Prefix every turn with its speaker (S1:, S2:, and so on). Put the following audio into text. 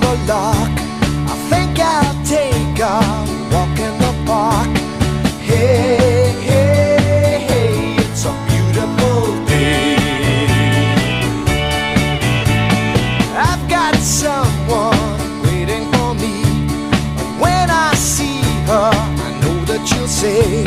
S1: the lock. I think I'll take a walk in the park. Hey, hey, hey, it's a beautiful day. I've got someone waiting for me. And when I see her, I know that she'll say,